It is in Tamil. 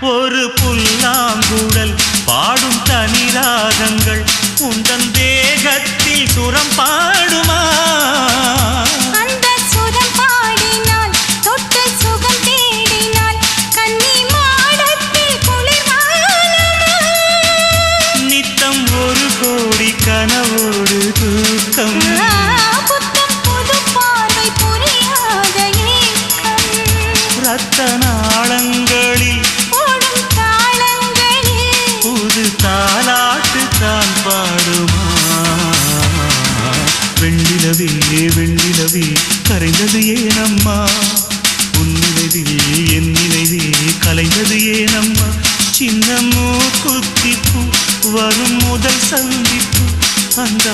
ஒரு புல்லாங்குழல் பாடும் தனி ராகங்கள் உந்தன் தேகத்தில் சுரம் பாடுமா? அந்த சுரம் பாடினால் தொட்டு சுகம் தேடினால் கன்னி மாடத்தில் குளிர்வானமா? நித்தம் ஒரு கோடி கனவோடு தூக்கம் புத்தம் புது பார்வை புரியாத ஏக்கம் ரத்த நாளங்களில் ஓடும் தாளங்களில் புது தாலாட்டு தான் பாடுமா? வெண்ணிலவே வெண்ணிலவே கரைந்தது ஏனம்மா? உன் நினைவில் என் நினைவே கலைந்தது ஏனம்மா? சின்ன மூக்குத்திப்பு வரும் முதல் சந்திப்பு அந்த